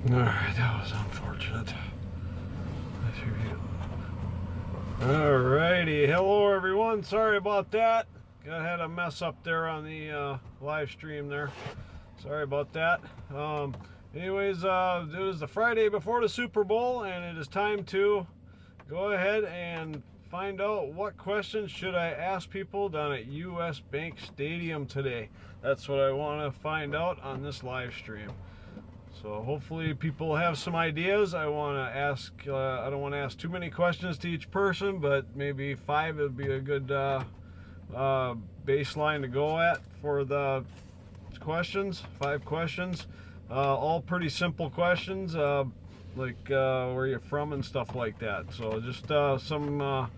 Alright, that was unfortunate. Alrighty, hello everyone. Sorry about that. Had a mess up there on the live stream there. Sorry about that. Anyways, it is the Friday before the Super Bowl, and it is time to go ahead and find out what questions should I ask people down at US Bank Stadium today. That's what I want to find out on this live stream. So hopefully people have some ideas. I want to ask, I don't want to ask too many questions to each person, but maybe 5 would be a good baseline to go at for the questions. 5 questions, all pretty simple questions, like where you're from and stuff like that. So just some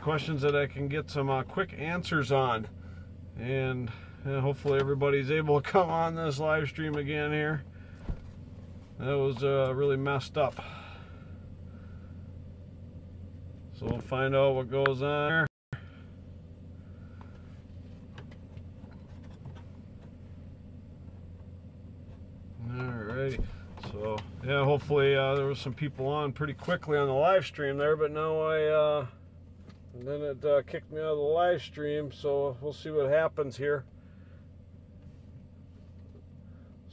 questions that I can get some quick answers on, and hopefully everybody's able to come on this live stream again here. That was really messed up. So we'll find out what goes on there. Alrighty. So yeah, hopefully there was some people on pretty quickly on the live stream there, but now and then it kicked me out of the live stream, so we'll see what happens here.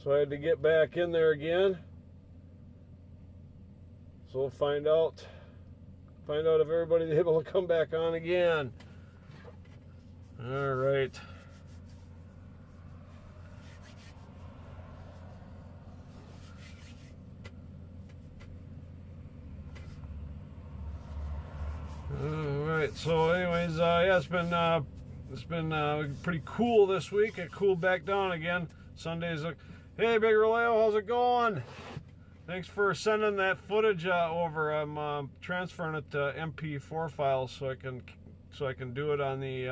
So I had to get back in there again. So we'll find out if everybody's able to come back on again. All right. All right. So, anyways, yeah, it's been pretty cool this week. It cooled back down again. Sundays. Hey, Big Roleo, how's it going? Thanks for sending that footage over. I'm transferring it to MP4 files so I can do it on the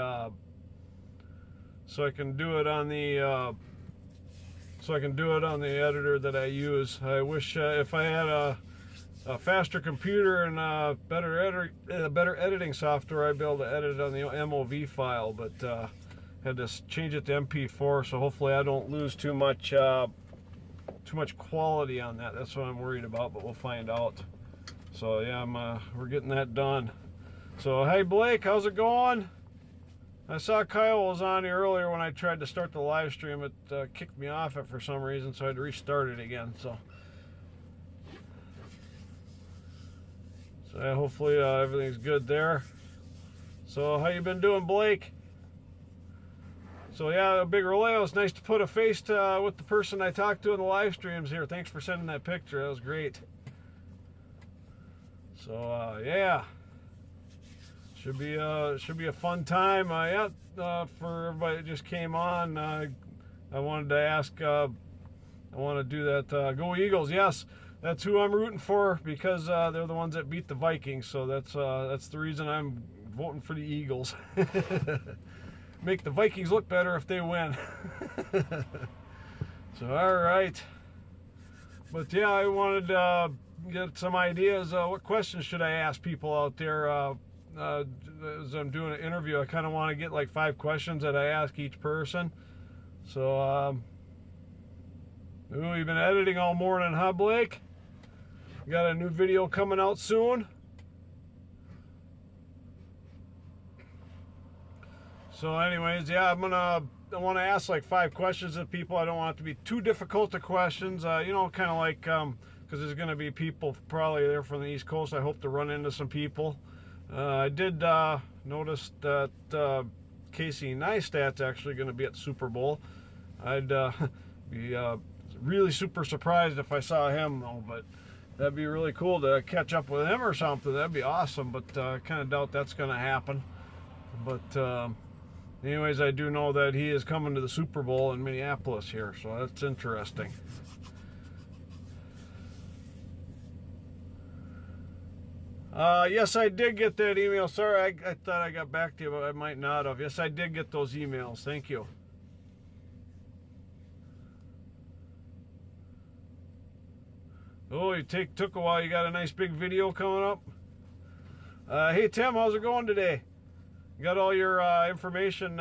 editor that I use. I wish if I had a faster computer and better editing software, I'd be able to edit it on the MOV file, but had to change it to MP4. So hopefully I don't lose too much quality on that. That's what I'm worried about, but we'll find out. So yeah, we're getting that done. So hey Blake, how's it going? I saw Kyle was on here earlier when I tried to start the live stream. It kicked me off it for some reason, so I had to restart it again. So yeah, hopefully everything's good there. So how you been doing, Blake? So yeah, Big Roleo, it's nice to put a face to, with the person I talked to in the live streams here. Thanks for sending that picture. That was great. So yeah, should be a fun time. For everybody that just came on, I wanted to ask. I want to do that. Go Eagles! Yes, that's who I'm rooting for because they're the ones that beat the Vikings. So that's the reason I'm voting for the Eagles. Make the Vikings look better if they win. So all right, but yeah, I wanted to get some ideas. What questions should I ask people out there as I'm doing an interview? I kind of want to get like 5 questions that I ask each person. So you've been editing all morning, huh, Blake? You got a new video coming out soon? So anyways, yeah, I want to ask like 5 questions of people. I don't want it to be too difficult to questions, you know, kind of like, because there's going to be people probably there from the East Coast. I hope to run into some people. I did notice that Casey Neistat's actually going to be at the Super Bowl. I'd be really super surprised if I saw him, though, but that'd be really cool to catch up with him or something. That'd be awesome, but I kind of doubt that's going to happen. But anyways, I do know that he is coming to the Super Bowl in Minneapolis here, so that's interesting. Yes, I did get that email. Sorry, I thought I got back to you, but I might not have. Yes, I did get those emails. Thank you. Oh, you took a while. You got a nice big video coming up. Hey, Tim, how's it going today? You got all your information.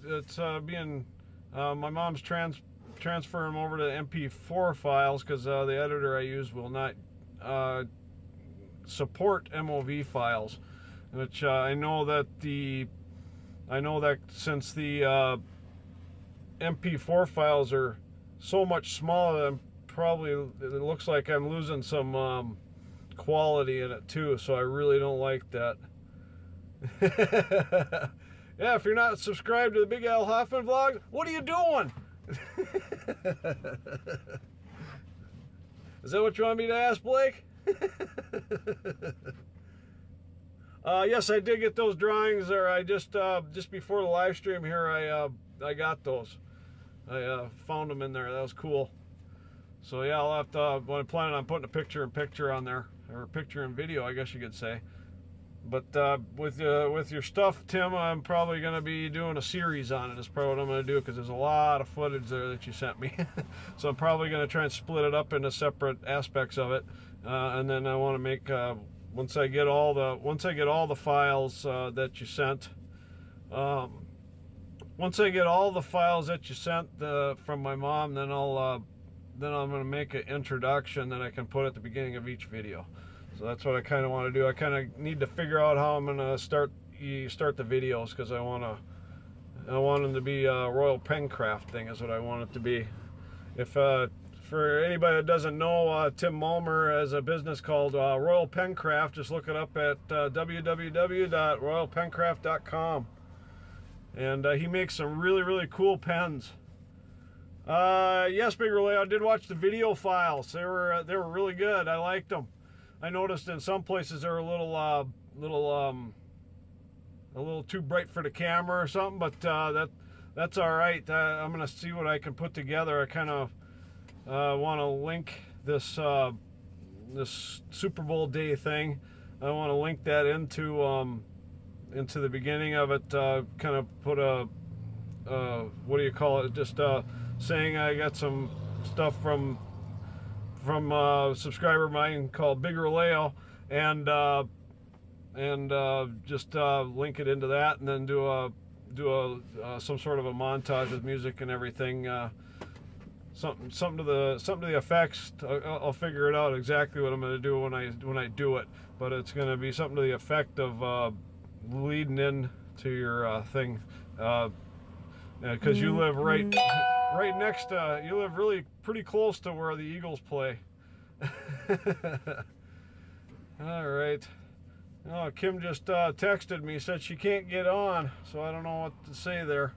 It's being my mom's transfer them over to MP4 files because the editor I use will not support MOV files, which I know that since the MP4 files are so much smaller, it looks like I'm losing some quality in it too, so I really don't like that. Yeah, if you're not subscribed to the Big Al Hoffman vlog, what are you doing? Is that what you want me to ask, Blake? Yes, I did get those drawings there. I just before the live stream here, I got those. I found them in there. That was cool. So yeah, I'll have to. I'm planning on putting a picture on there, or picture and video, I guess you could say. But with your stuff, Tim, I'm probably going to be doing a series on it. That's probably what I'm going to do, because there's a lot of footage there that you sent me. So I'm probably going to try and split it up into separate aspects of it, and then I want to make once I get all the files that you sent. Once I get all the files that you sent from my mom, then I'm going to make an introduction that I can put at the beginning of each video. So that's what I kind of want to do. I kind of need to figure out how I'm going to start the videos, because I want them to be a Royal Pencraft thing is what I want it to be. If for anybody that doesn't know, Tim Mulmer has a business called Royal Pencraft. Just look it up at www.royalpencraft.com, and he makes some really cool pens. Yes, Big Relay, I did watch the video files. They were really good. I liked them. I noticed in some places they're a little too bright for the camera or something, but that's all right. I'm gonna see what I can put together. I kind of want to link this this Super Bowl day thing. I want to link that into the beginning of it. Kind of put a what do you call it? Just saying I got some stuff from a subscriber of mine called Big Releo, and just link it into that, and then do some sort of a montage with music and everything, something to the effects. I'll figure it out exactly what I'm going to do when I do it, but it's going to be something to the effect of leading in to your thing, because you live right next to, you live really pretty close to where the Eagles play. All right. Oh, Kim just texted me, said she can't get on, so I don't know what to say there.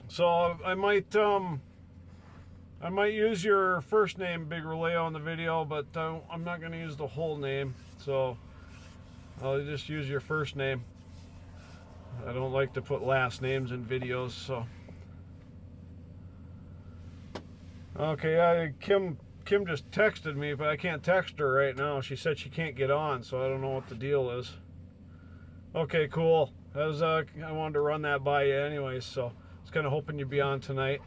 So I might use your first name, Big Releo, in the video, but I'm not going to use the whole name, so I'll just use your first name. I don't like to put last names in videos, so. Okay, Kim just texted me, but I can't text her right now. She said she can't get on, so I don't know what the deal is. Okay, cool. That was, I wanted to run that by you anyways, so I was kind of hoping you'd be on tonight.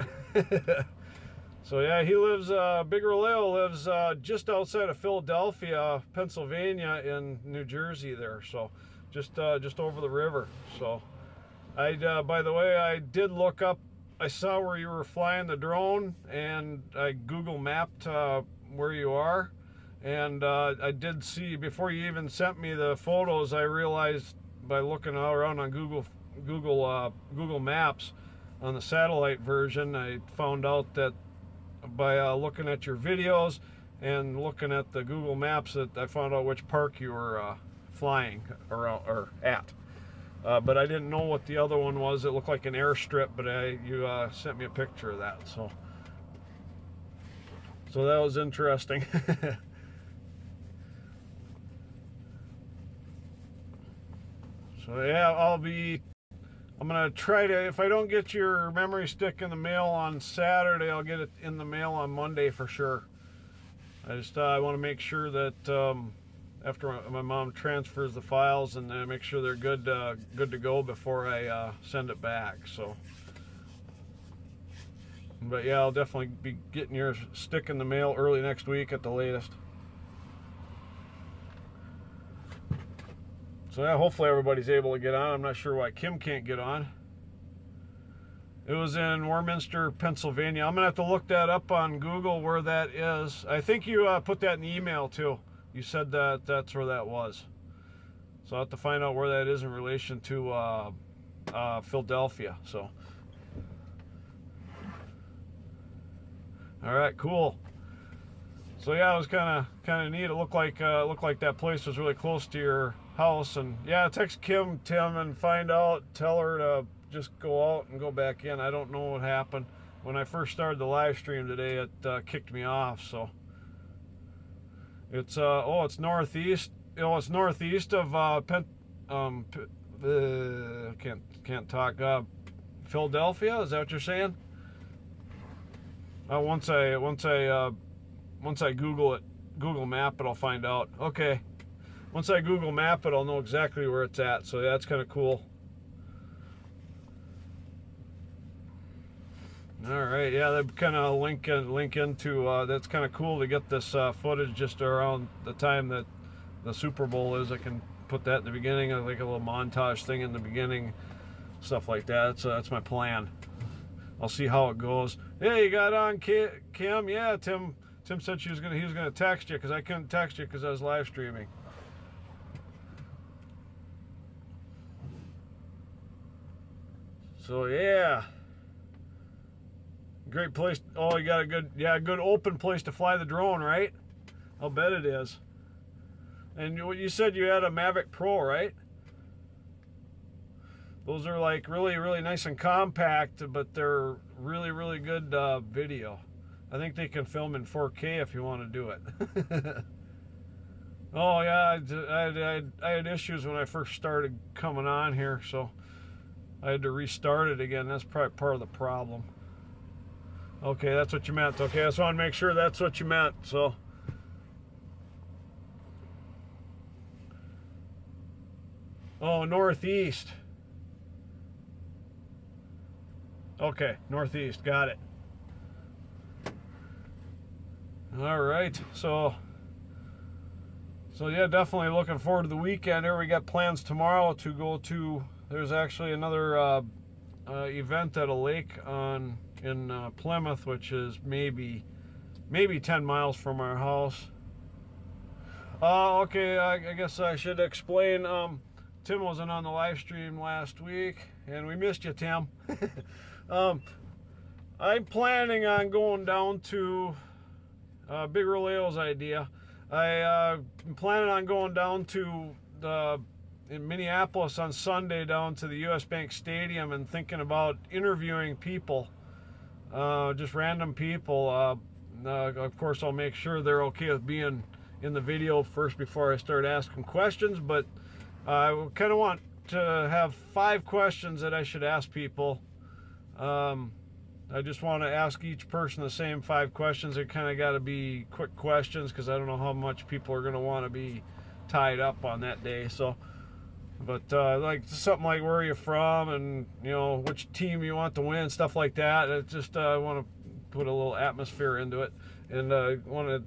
So yeah, he lives, Big Releo lives just outside of Philadelphia, Pennsylvania, in New Jersey there, so just over the river. So by the way, I did look up, I saw where you were flying the drone, and I Google mapped where you are, and I did see, before you even sent me the photos, I realized by looking all around on Google Maps on the satellite version, I found out that by looking at your videos and looking at the Google Maps, that I found out which park you were flying or at. But I didn't know what the other one was. It looked like an airstrip, but you sent me a picture of that, so that was interesting. So yeah, I'm gonna try to, if I don't get your memory stick in the mail on Saturday, I'll get it in the mail on Monday for sure. I want to make sure that after my mom transfers the files, and make sure they're good to go before I send it back. So, but yeah, I'll definitely be getting your stick in the mail early next week at the latest. So yeah, hopefully everybody's able to get on. I'm not sure why Kim can't get on. It was in Warminster, Pennsylvania. I'm gonna have to look that up on Google where that is. I think you put that in the email too. You said that that's where that was. So I'll have to find out where that is in relation to Philadelphia. So, all right, cool. So yeah, it was kind of neat. It looked like that place was really close to your house. And yeah, text Tim, and find out. Tell her to just go out and go back in. I don't know what happened. When I first started the live stream today, it kicked me off. So it's it's northeast. It's northeast of can't talk. Philadelphia. Is that what you're saying? Once I Google Map it, I'll find out. Okay. Once I Google Map it, I'll know exactly where it's at. So yeah, that's kind of cool. All right, yeah, they kind of link into. That's kind of cool to get this footage just around the time that the Super Bowl is. I can put that in the beginning, like a little montage thing in the beginning, stuff like that. That's my plan. I'll see how it goes. Hey, you got on, Kim? Yeah, Tim said he was gonna text you because I couldn't text you because I was live streaming. So yeah. Great place. Oh, you got a good open place to fly the drone, right? I'll bet it is. And you said you had a Mavic Pro, right? Those are like really, really nice and compact, but they're really, really good video. I think they can film in 4K if you want to do it. Oh yeah, I had issues when I first started coming on here, so I had to restart it again. That's probably part of the problem. Okay, that's what you meant. Okay, I just want to make sure that's what you meant. So, oh, northeast. Okay, northeast. Got it. All right. So yeah, definitely looking forward to the weekend. Here we got plans tomorrow to go to. There's actually another event at a lake in Plymouth, which is maybe 10 miles from our house. Okay, I guess I should explain. Tim wasn't on the live stream last week, and we missed you, Tim. I'm planning on going down to Big Roleo's idea. I'm planning on going down to in Minneapolis on Sunday, down to the U.S. Bank Stadium, and thinking about interviewing people. Just random people. Of course, I'll make sure they're okay with being in the video first before I start asking questions, but I kind of want to have 5 questions that I should ask people. I just want to ask each person the same 5 questions. They kind of got to be quick questions because I don't know how much people are going to want to be tied up on that day. So, but like something like where are you from, and you know which team you want to win, stuff like that. It's just I want to put a little atmosphere into it, and I want to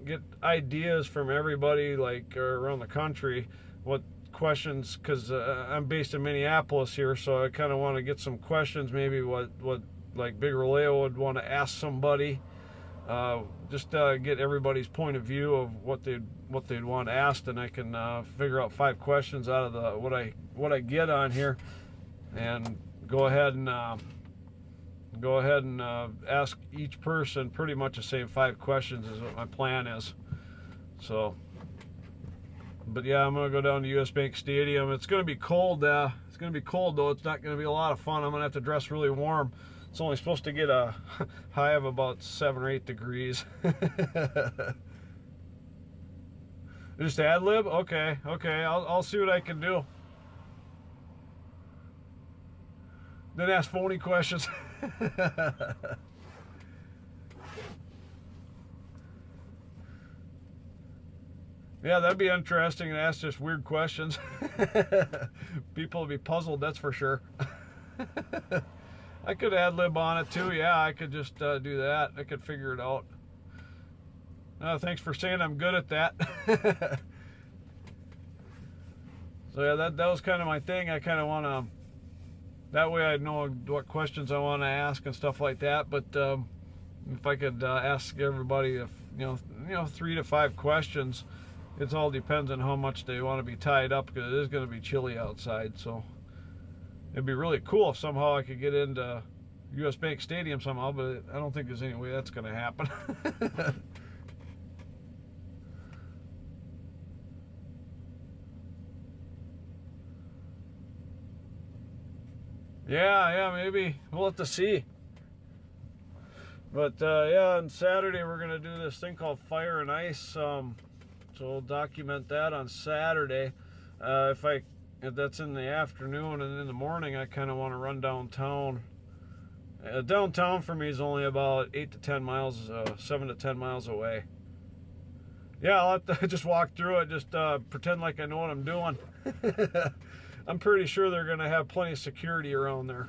get ideas from everybody like around the country. What questions? Because I'm based in Minneapolis here, so I kind of want to get some questions. Maybe what like Big Roleo would want to ask somebody. Just get everybody's point of view of what they'd want asked, and I can figure out 5 questions out of the what I get on here, and go ahead and ask each person pretty much the same 5 questions is what my plan is. So, but yeah, I'm gonna go down to US Bank Stadium. It's gonna be cold. It's gonna be cold though. It's not gonna be a lot of fun. I'm gonna have to dress really warm. It's only supposed to get a high of about 7 or 8 degrees. Just ad lib? Okay. I'll see what I can do. Then ask phony questions. Yeah, that'd be interesting to ask just weird questions. People will be puzzled, that's for sure. I could ad lib on it too. Yeah, I could just do that. I could figure it out. Thanks for saying I'm good at that. So yeah, that was kind of my thing. I kind of want that way I know what questions I want to ask and stuff like that. But if I could ask everybody, if you know 3 to 5 questions, it all depends on how much they want to be tied up, because it is going to be chilly outside. So it'd be really cool if somehow I could get into US Bank Stadium somehow, but I don't think there's any way that's going to happen. Yeah, maybe. We'll have to see. But yeah, on Saturday we're going to do this thing called Fire and Ice. So we'll document that on Saturday. If that's in the afternoon, and in the morning I kind of want to run downtown. Downtown for me is only about 8 to 10 miles, 7 to 10 miles away. Yeah, I'll have to just walk through it, just pretend like I know what I'm doing. I'm pretty sure they're going to have plenty of security around there.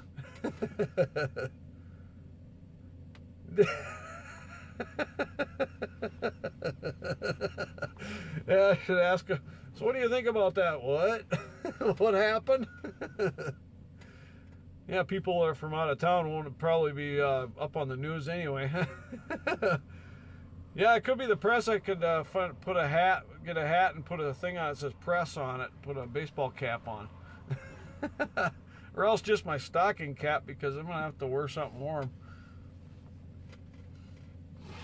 Yeah, I should ask her, so what do you think about that? What? What happened? Yeah, people are from out of town won't probably be up on the news anyway. Yeah, it could be the press. I could put a hat, get a hat and put a thing on it that says press on it, put a baseball cap on. Or else just my stocking cap, because I'm gonna have to wear something warm.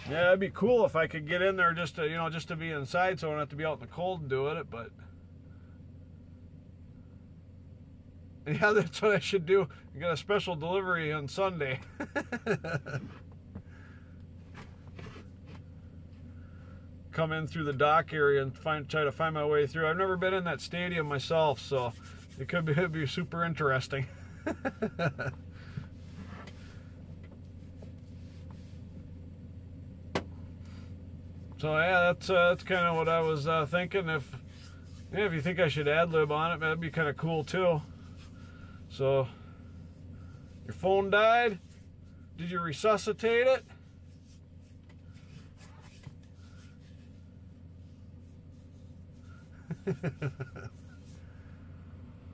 Yeah, it'd be cool if I could get in there just to, just to be inside, so I don't have to be out in the cold doing it. But yeah, that's what I should do. I got a special delivery on Sunday. Come in through the dock area and try to find my way through. I've never been in that stadium myself, so it'd be super interesting. So yeah, that's kind of what I was thinking. If you think I should ad-lib on it, that'd be kind of cool too. So, your phone died? Did you resuscitate it?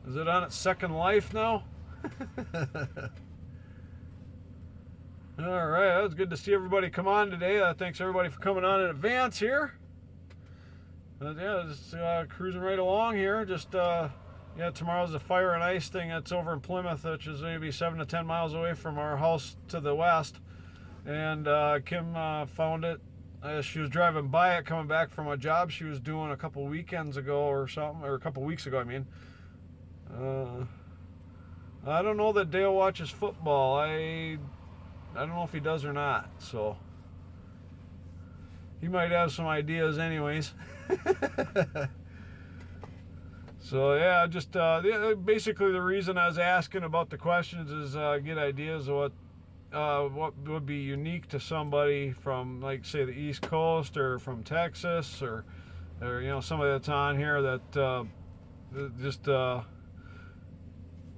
Is it on its second life now? All right, it was good to see everybody come on today. Thanks everybody for coming on in advance here. Yeah, just cruising right along here. Just yeah, tomorrow's the Fire and Ice thing. That's over in Plymouth, which is maybe 7 to 10 miles away from our house to the west. And Kim found it. She was driving by it, coming back from a job she was doing a couple weekends ago or something, or a couple weeks ago, I mean. I don't know that Dale watches football. I don't know if he does or not, so he might have some ideas anyways. So yeah, just basically the reason I was asking about the questions is get ideas of what would be unique to somebody from, like, say, the East Coast or from Texas, or somebody that's on here that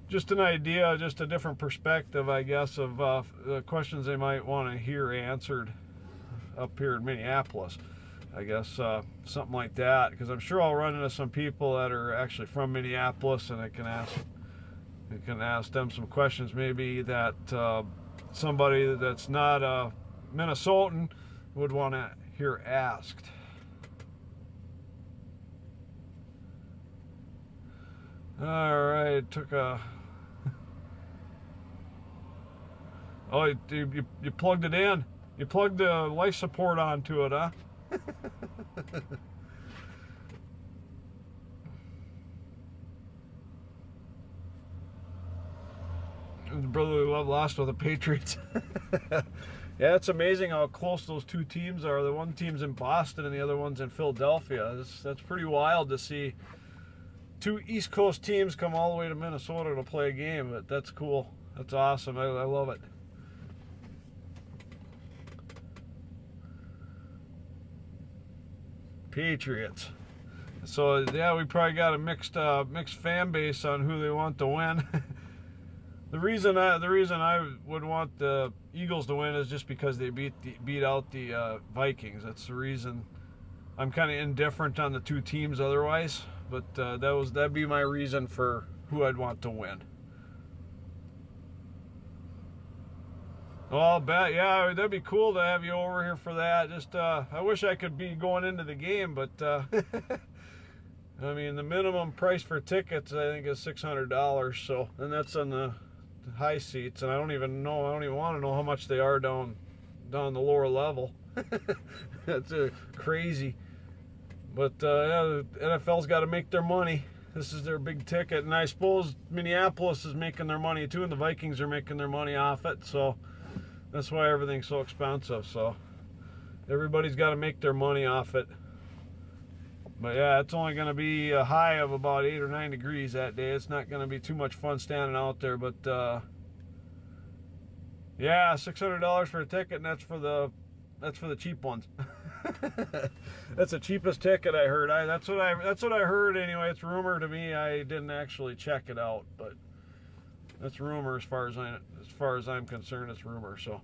just an idea, just a different perspective, I guess, of the questions they might want to hear answered up here in Minneapolis. I guess something like that, because I'm sure I'll run into some people that are actually from Minneapolis, and I can ask them some questions maybe that somebody that's not a Minnesotan would want to hear asked. All right, took a. Oh, you plugged it in. You plugged the life support onto it, huh? Brotherly love lost with the Patriots. Yeah, it's amazing how close those two teams are. The one team's in Boston and the other one's in Philadelphia. That's pretty wild to see two East Coast teams come all the way to Minnesota to play a game. But that's cool. That's awesome. I love it. Patriots. So yeah, we probably got a mixed fan base on who they want to win. The reason I would want the Eagles to win is just because they beat out the Vikings. That's the reason. I'm kind of indifferent on the two teams otherwise, but that'd be my reason for who I'd want to win. Well, I'll bet. Yeah, that'd be cool to have you over here for that. Just, I wish I could be going into the game, but I mean, the minimum price for tickets I think is $600. So, and that's on the high seats, and I don't even want to know how much they are down the lower level. That's crazy. But yeah, the NFL's got to make their money. This is their big ticket, and I suppose Minneapolis is making their money too, and the Vikings are making their money off it. So that's why everything's so expensive. So everybody's got to make their money off it. But yeah, it's only going to be a high of about 8 or 9 degrees that day. It's not going to be too much fun standing out there. But yeah, $600 for a ticket, and that's for the cheap ones. That's the cheapest ticket I heard. That's what I heard anyway. It's rumor to me. I didn't actually check it out, but that's rumor as far as I'm concerned. It's rumor. So,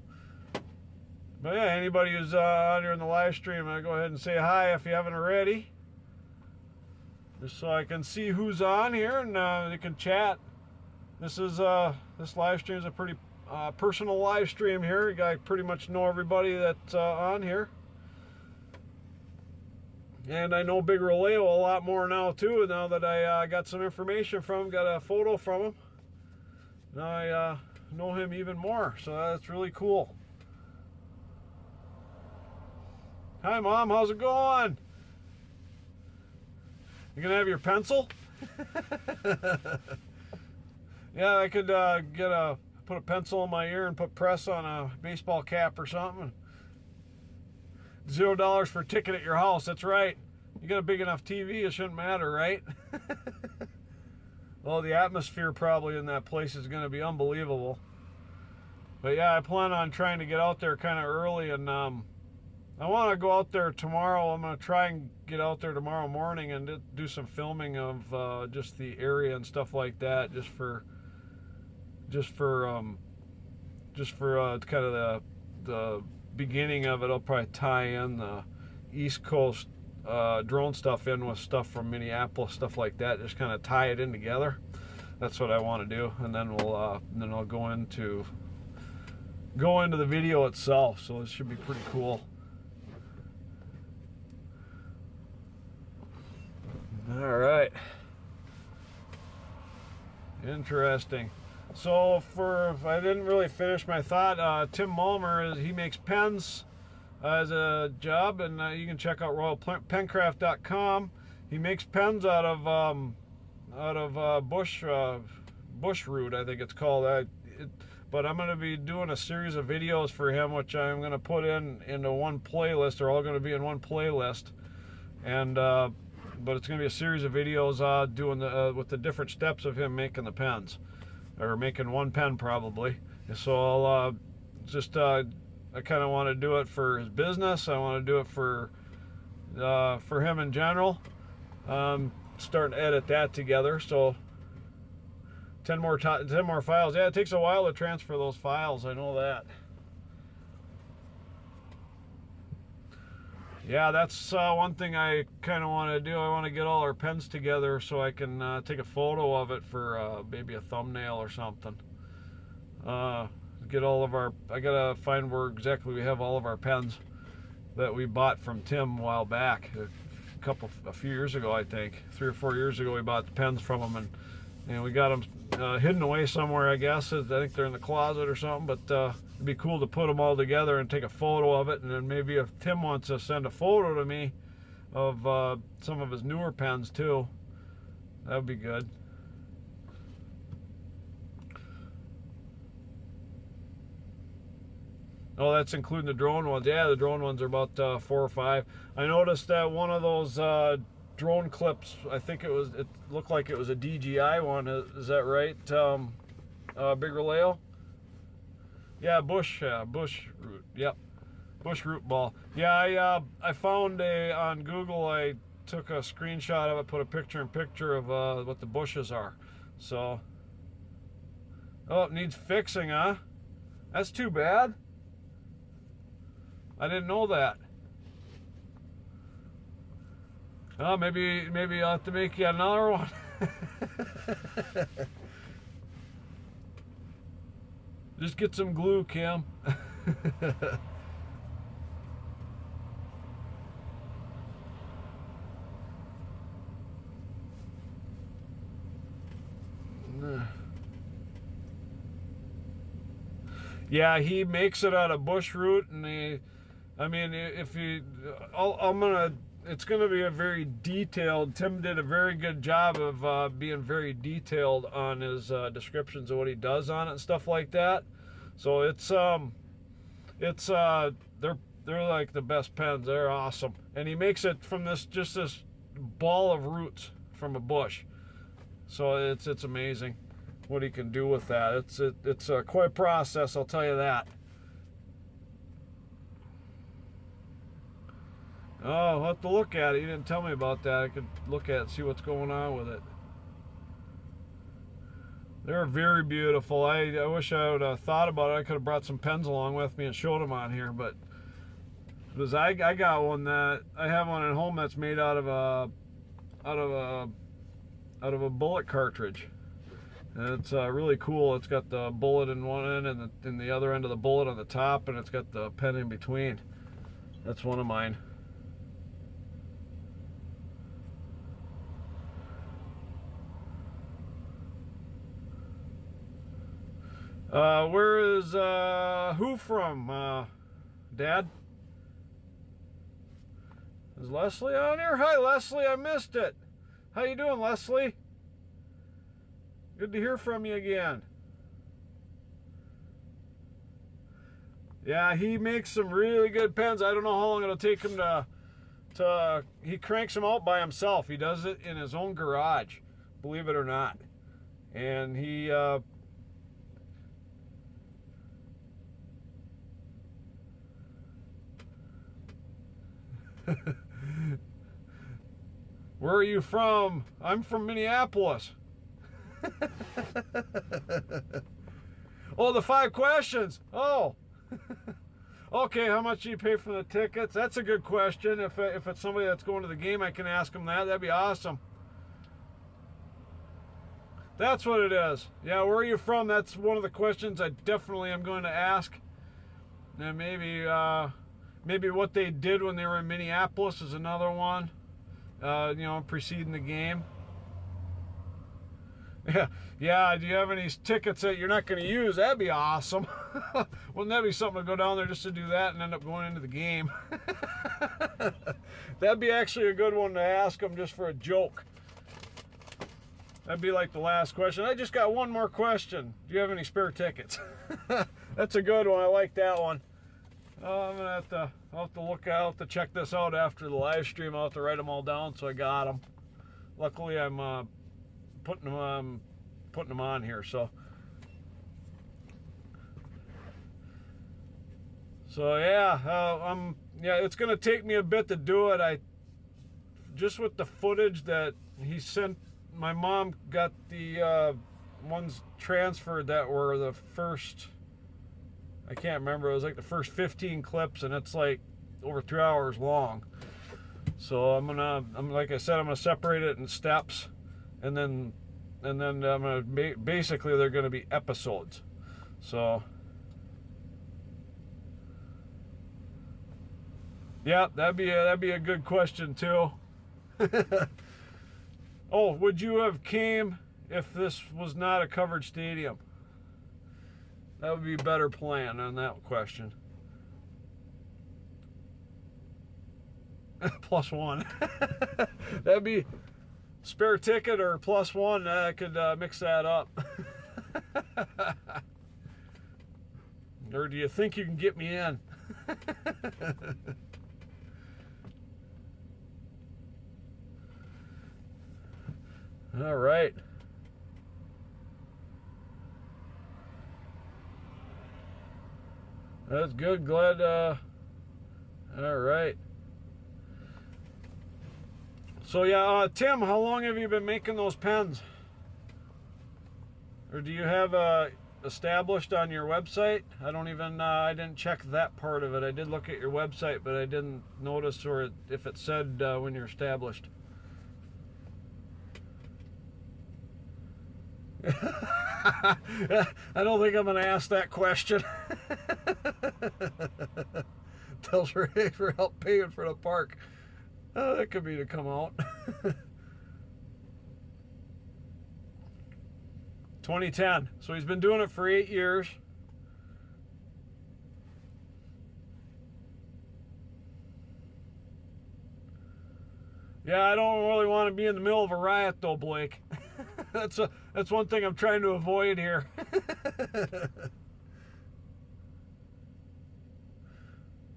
but yeah, anybody who's on here in the live stream, I go ahead and say hi if you haven't already, just so I can see who's on here and you can chat. This live stream is a pretty personal live stream here. I pretty much know everybody that's on here. And I know Big Roleo a lot more now too, now that I got some information from him, got a photo from him. Now I know him even more, so that's really cool. Hi Mom, how's it going? You gonna have your pencil? Yeah, I could put a pencil in my ear and put press on a baseball cap or something. $0 for a ticket at your house. That's right. You got a big enough TV, it shouldn't matter, right? Well, the atmosphere probably in that place is going to be unbelievable. But yeah, I plan on trying to get out there kind of early, and I want to go out there tomorrow. I'm going to try and get out there tomorrow morning and do some filming of just the area and stuff like that, just for kind of the beginning of it. I'll probably tie in the East Coast drone stuff in with stuff from Minneapolis, stuff like that. Just kind of tie it in together. That's what I want to do, and then I'll go into the video itself. So this should be pretty cool. All right, interesting. So I didn't really finish my thought. Tim Malmer, he makes pens as a job, and you can check out royalpencraft.com. He makes pens out of bush root, I think it's called. But I'm going to be doing a series of videos for him, which I'm going to put into one playlist. They're all going to be in one playlist, and but it's going to be a series of videos doing with the different steps of him making the pens. Or making one pen probably. So I'll I kind of want to do it for his business. I want to do it for him in general. Starting to edit that together. So 10 more files. Yeah, it takes a while to transfer those files. I know that. Yeah, that's one thing I kind of want to do. I want to get all our pens together so I can take a photo of it for maybe a thumbnail or something. Get all of our, I gotta find where exactly we have all of our pens that we bought from Tim a while back. A few years ago, I think. 3 or 4 years ago, we bought the pens from him, and we got them hidden away somewhere, I guess. I think they're in the closet or something, but it'd be cool to put them all together and take a photo of it, and then maybe if Tim wants to send a photo to me of some of his newer pens too, that would be good. Oh, that's including the drone ones. Yeah, the drone ones are about 4 or 5. I noticed that one of those drone clips, I think it looked like it was a DJI one. Is that right, Big Roleo? Yeah, bush root. Yep, bush root ball. Yeah, I found on Google. I took a screenshot of it, put a picture of what the bushes are. So, oh, it needs fixing, huh? That's too bad. I didn't know that. Oh, maybe I'll have to make you another one. Just get some glue, Cam. Yeah, he makes it out of bush root, and I mean, if you, it's gonna be a very detailed. Tim did a very good job of being very detailed on his descriptions of what he does on it and stuff like that. So they're like the best pens. They're awesome, and he makes it from this ball of roots from a bush. So it's amazing what he can do with that. It's quite a process, I'll tell you that. Oh, I'll have to look at it. You didn't tell me about that. I could look at it and see what's going on with it. They're very beautiful. I wish I would have thought about it. I could have brought some pens along with me and showed them on here, but because I got one that I have one at home that's made out of a bullet cartridge. And it's really cool. It's got the bullet in one end and in the other end of the bullet on the top, and it's got the pen in between. That's one of mine. Where is who from, Dad? Is Leslie on here? Hi, Leslie. I missed it. How you doing, Leslie? Good to hear from you again. Yeah, he makes some really good pens. I don't know how long it'll take him to he cranks them out by himself. He does it in his own garage, believe it or not. And he where are you from? I'm from Minneapolis. Oh, the 5 questions. Oh. Okay, how much do you pay for the tickets? That's a good question. If it's somebody that's going to the game, I can ask them that. That'd be awesome. That's what it is. Yeah, where are you from? That's one of the questions I definitely am going to ask. And maybe what they did when they were in Minneapolis is another one. You know, preceding the game. Yeah. Do you have any tickets that you're not going to use? That'd be awesome. Wouldn't that be something to go down there just to do that and end up going into the game? That'd be actually a good one to ask them just for a joke. That'd be like the last question. I just got one more question. Do you have any spare tickets? That's a good one. I like that one. I'll have to look out to check this out after the live stream. I'll have to write them all down so I got them. Luckily, I'm putting them on here. So yeah, yeah, it's gonna take me a bit to do it. Just with the footage that he sent, my mom got the ones transferred that were the first, I can't remember, it was like the first 15 clips, and it's like over 3 hours long. So like I said, I'm gonna separate it in steps, and then I'm gonna basically they're gonna be episodes. So yeah, that'd be a good question too. Oh, would you have came if this was not a covered stadium? That would be a better plan on that question. +1. That'd be spare ticket or +1. I could mix that up. Or do you think you can get me in? All right. That's good. Glad. All right. So yeah, Tim, how long have you been making those pens? Or do you have established on your website? I don't even. I didn't check that part of it. I did look at your website, but I didn't notice or if it said when you're established. I don't think I'm going to ask that question. Tells for help paying for the park. That could be to come out. 2010. So he's been doing it for 8 years. Yeah, I don't really want to be in the middle of a riot though, Blake. That's one thing I'm trying to avoid here.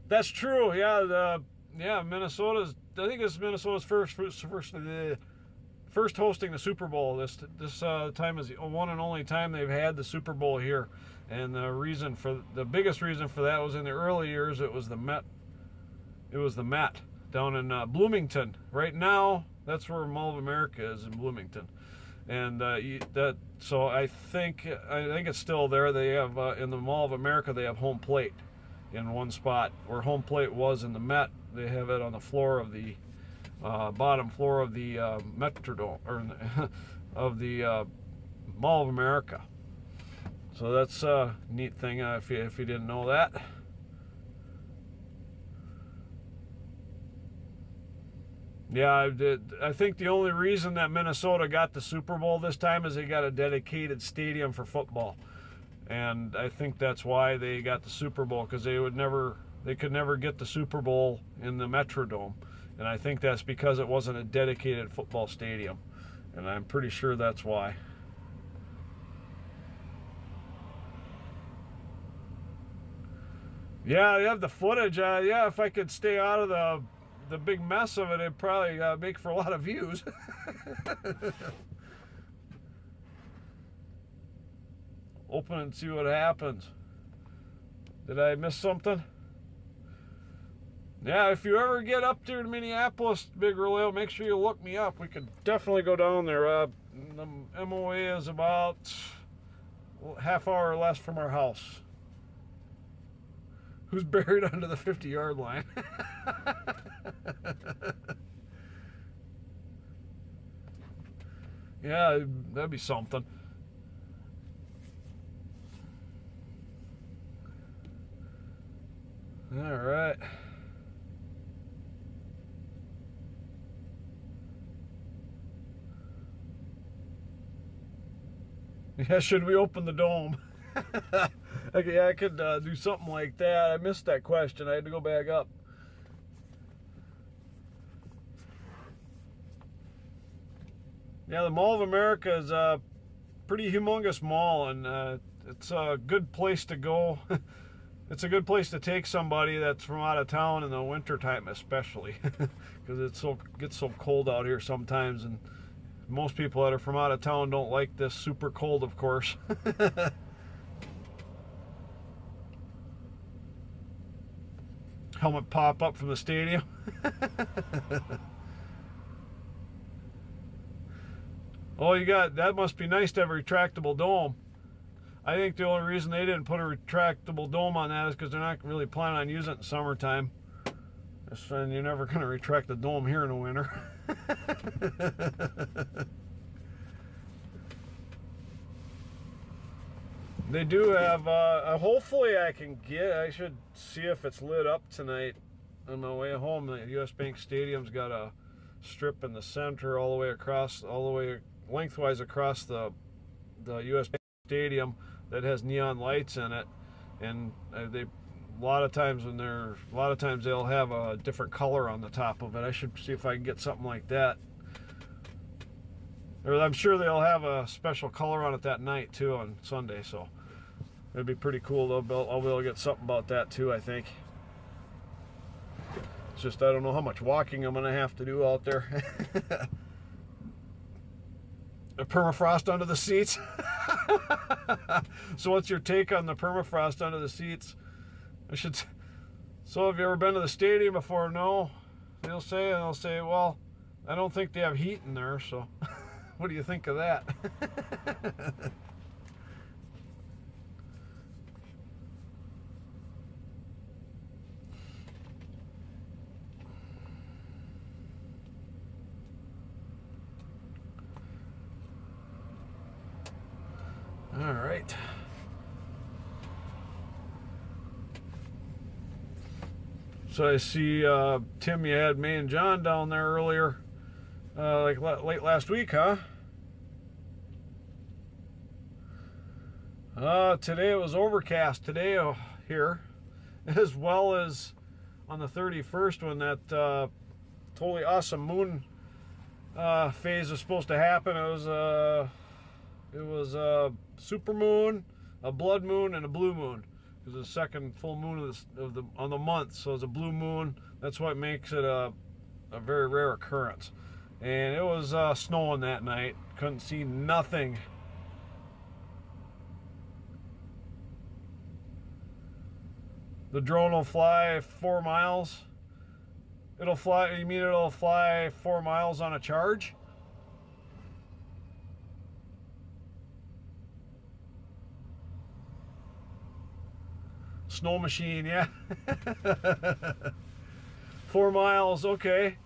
That's true. Yeah, Minnesota's. I think this is Minnesota's first hosting the Super Bowl. This time is the one and only time they've had the Super Bowl here, and the biggest reason for that was in the early years. It was the Met. It was the Met down in Bloomington. Right now, that's where Mall of America is, in Bloomington, and so I think it's still there. They have in the Mall of America, they have home plate in one spot where home plate was in the Met. They have it on the floor of the bottom floor of the Metrodome, or of the Mall of America. So that's a neat thing if you didn't know that. Yeah, I think the only reason that Minnesota got the Super Bowl this time is they got a dedicated stadium for football. And I think that's why they got the Super Bowl, because they could never get the Super Bowl in the Metrodome. And I think that's because it wasn't a dedicated football stadium. And I'm pretty sure that's why. Yeah, you have the footage. Yeah, if I could stay out of the big mess of it, it'd probably make for a lot of views. Open and see what happens. Did I miss something? Yeah, if you ever get up there to Minneapolis, Big Roleo, make sure you look me up. We could definitely go down there. The MOA is about half hour or less from our house. Who's buried under the 50-yard line? Yeah, that'd be something. All right. Yeah, should we open the dome? Okay, I could do something like that. I missed that question. I had to go back up. Yeah, the Mall of America is a pretty humongous mall, and it's a good place to go. It's a good place to take somebody that's from out of town in the wintertime, especially, because it gets so cold out here sometimes, and most people that are from out of town don't like this super cold, of course. Helmet pop up from the stadium. Oh, that must be nice to have a retractable dome. I think the only reason they didn't put a retractable dome on that is because they're not really planning on using it in summertime. And you're never going to retract the dome here in the winter. They do have, hopefully I should see if it's lit up tonight on my way home. The US Bank Stadium's got a strip in the center all the way lengthwise across the US Bank Stadium that has neon lights in it, and a lot of times they'll have a different color on the top of it. I should see if I can get something like that. Or I'm sure they'll have a special color on it that night too on Sunday, so it'd be pretty cool. I'll be able to get something about that too, I think. It's just I don't know how much walking I'm gonna have to do out there. A permafrost under the seats. So what's your take on the permafrost under the seats? So have you ever been to the stadium before? No. They'll say, well, I don't think they have heat in there, so what do you think of that? All right. So I see, Tim, you had May and John down there earlier, like late last week, huh? Today it was overcast today here, as well as on the 31st when that totally awesome moon phase was supposed to happen. It was a super moon, a blood moon, and a blue moon. It was the second full moon on the month, so it's a blue moon. That's what makes it a very rare occurrence. And it was snowing that night. Couldn't see nothing. The drone will fly 4 miles. It'll fly, you mean it'll fly 4 miles on a charge? Snow machine, yeah. 4 miles, okay.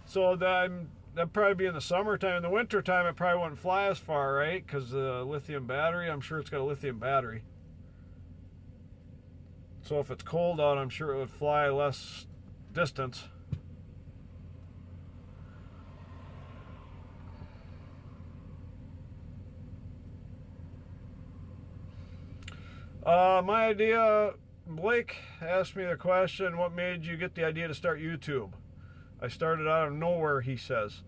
So that'd probably be in the summertime. In the wintertime, it probably wouldn't fly as far, right? Because the lithium battery, I'm sure it's got a lithium battery. So if it's cold out, I'm sure it would fly less distance. My idea, Blake asked me the question, what made you get the idea to start YouTube? I started out of nowhere, he says.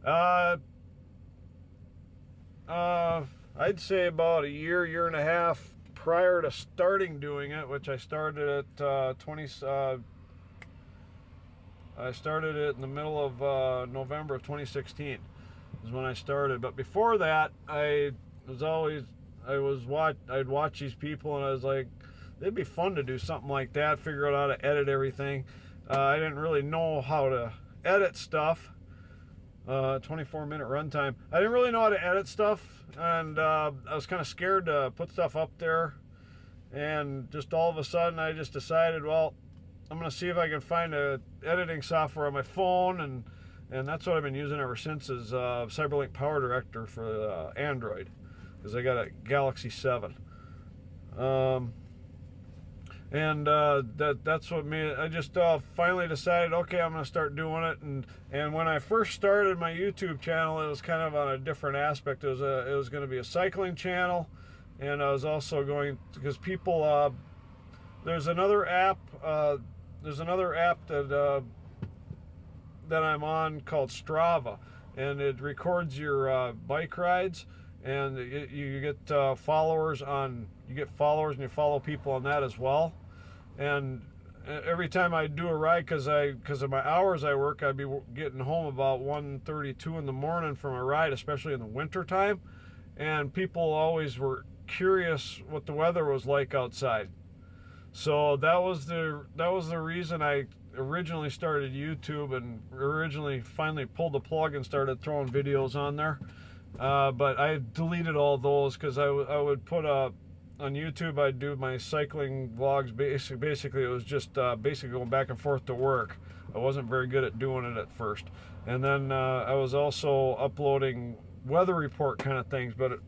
I'd say about a year and a half prior to starting doing it, which I started at I started it in the middle of November of 2016 is when I started. But before that, I'd watch these people and I was like, it'd be fun to do something like that, figure out how to edit everything. I didn't really know how to edit stuff. 24-minute runtime. I didn't really know how to edit stuff, and I was kind of scared to put stuff up there. And just all of a sudden, I just decided, well, I'm going to see if I can find a editing software on my phone, and that's what I've been using ever since is Cyberlink Power Director for Android, because I got a Galaxy 7. That's what made it. I just finally decided, okay, I'm going to start doing it. And when I first started my YouTube channel, it was kind of on a different aspect. It was going to be a cycling channel, and I was also going, because people, there's another app that I'm on called Strava, and it records your bike rides, and you get followers and you follow people on that as well. And every time I do a ride, because of my hours I work, I'd be getting home about 1:32 in the morning from a ride, especially in the winter time. And people always were curious what the weather was like outside. So that was the reason I originally started YouTube, and finally pulled the plug and started throwing videos on there. But I deleted all those because I would put on YouTube, I'd do my cycling vlogs. Basically, it was just basically going back and forth to work. I wasn't very good at doing it at first. And then I was also uploading weather report kind of things, but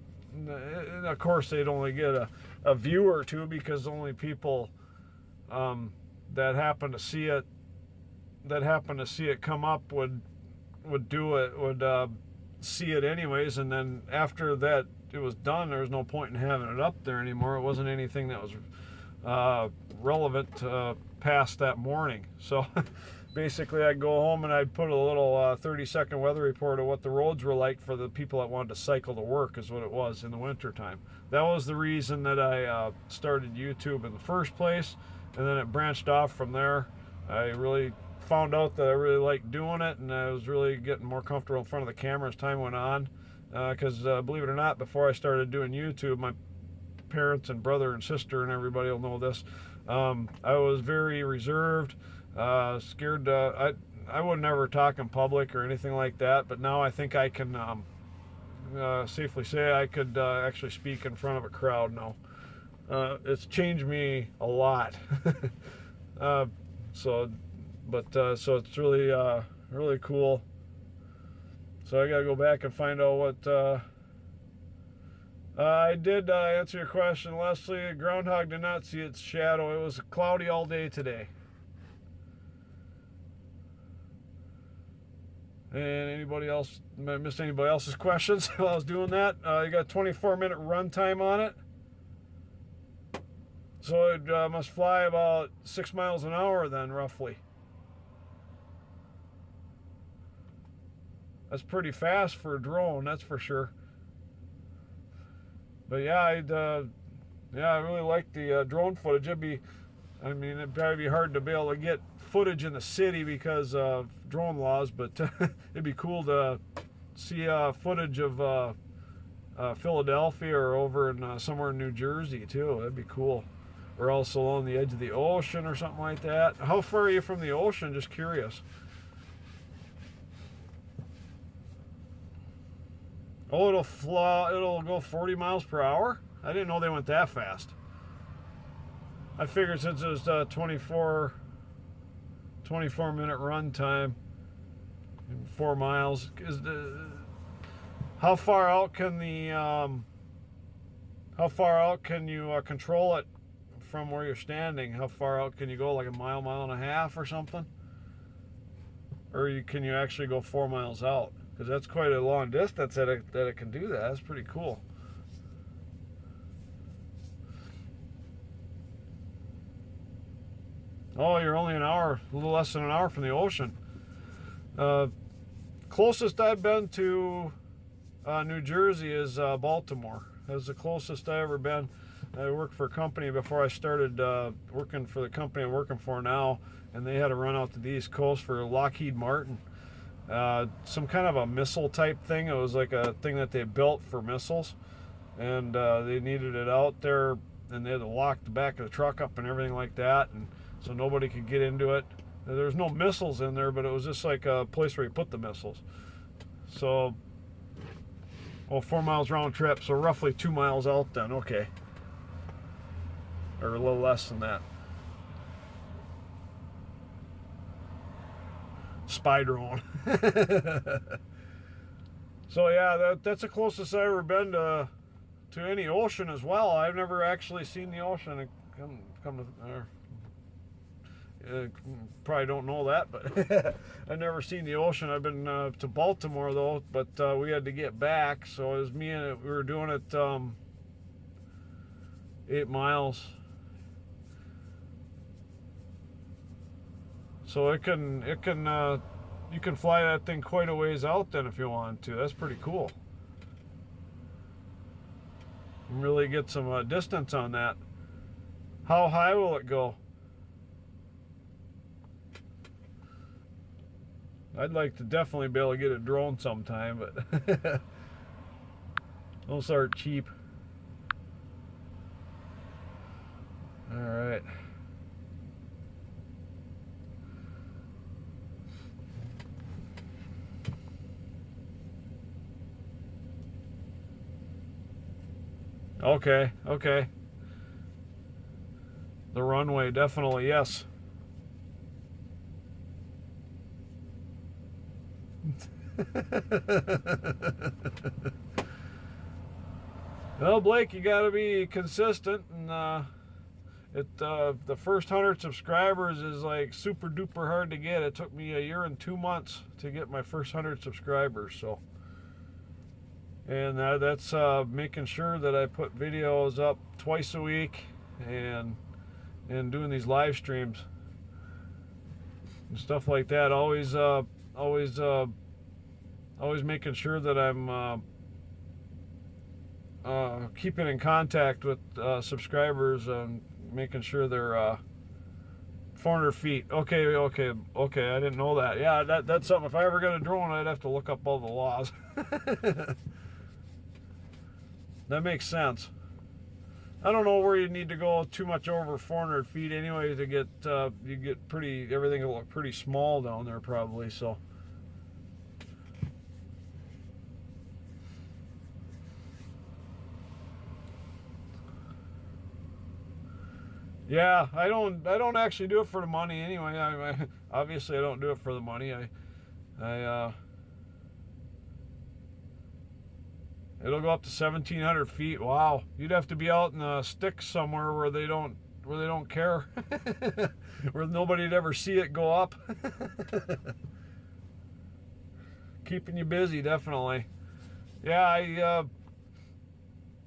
of course they'd only get a view or two, because only people that happen to see it come up would see it anyways. And then after that it was done, there was no point in having it up there anymore. It wasn't anything that was relevant past that morning. So basically I'd go home and I'd put a little 30-second weather report of what the roads were like for the people that wanted to cycle to work, is what it was in the winter time. That was the reason that I started YouTube in the first place, and then it branched off from there. I really found out that I really liked doing it, and I was really getting more comfortable in front of the camera as time went on. Because believe it or not, before I started doing YouTube, my parents and brother and sister and everybody will know this, I was very reserved, scared. I would never talk in public or anything like that, but now I think I can safely say I could actually speak in front of a crowd now. It's changed me a lot. So it's really I did answer your question, Leslie. Groundhog did not see its shadow. It was cloudy all day today. And anybody else, missed anybody else's questions while I was doing that? You got 24-minute run time on it. So it must fly about 6 miles an hour then, roughly. That's pretty fast for a drone, that's for sure. But yeah, I really like the drone footage. It'd probably be hard to be able to get footage in the city because of drone laws, but it'd be cool to see footage of Philadelphia or over in somewhere in New Jersey too. That'd be cool. Or also along the edge of the ocean or something like that. How far are you from the ocean? Just curious. Oh, it'll go 40 miles per hour? I didn't know they went that fast. I figured since it was 24-minute run time, 4 miles. How far out can you control it from where you're standing? How far out can you go? Like a mile, mile and a half or something? Or can you actually go 4 miles out? Because that's quite a long distance that it can do that. That's pretty cool. Oh, you're only an hour, a little less than an hour from the ocean. Closest I've been to New Jersey is Baltimore. That's the closest I've ever been. I worked for a company before I started working for the company I'm working for now, and they had to run out to the East Coast for Lockheed Martin. Some kind of a missile type thing. It was like a thing that they built for missiles, and they needed it out there, and they had to lock the back of the truck up and everything like that, and so nobody could get into it. There's no missiles in there, but it was just like a place where you put the missiles. So, 4 miles round trip, so roughly 2 miles out then. Okay, or a little less than that. Spy drone. So yeah, that's the closest I've ever been to any ocean as well. I've never actually seen the ocean. Probably don't know that, but I've never seen the ocean. I've been to Baltimore though, but we had to get back, so it was me and we were doing it 8 miles. So you can fly that thing quite a ways out then if you want to. That's pretty cool. And really get some distance on that. How high will it go? I'd like to definitely be able to get a drone sometime, but those are cheap. All right. Okay, okay. The runway, definitely, yes. Well, Blake, you got to be consistent, and the first 100 subscribers is like super duper hard to get. It took me 1 year and 2 months to get my first 100 subscribers, so. And that's making sure that I put videos up twice a week and doing these live streams and stuff like that. Always making sure that I'm keeping in contact with subscribers and making sure they're 400 feet. Okay. I didn't know that. Yeah, that's something. If I ever got a drone, I'd have to look up all the laws. That makes sense. I don't know where you need to go too much over 400 feet anyway to get you get everything will look pretty small down there probably. So yeah, I don't actually do it for the money anyway. Obviously I don't do it for the money. It'll go up to 1,700 feet. Wow, you'd have to be out in the sticks somewhere where they don't care, where nobody'd ever see it go up. Keeping you busy, definitely. Yeah,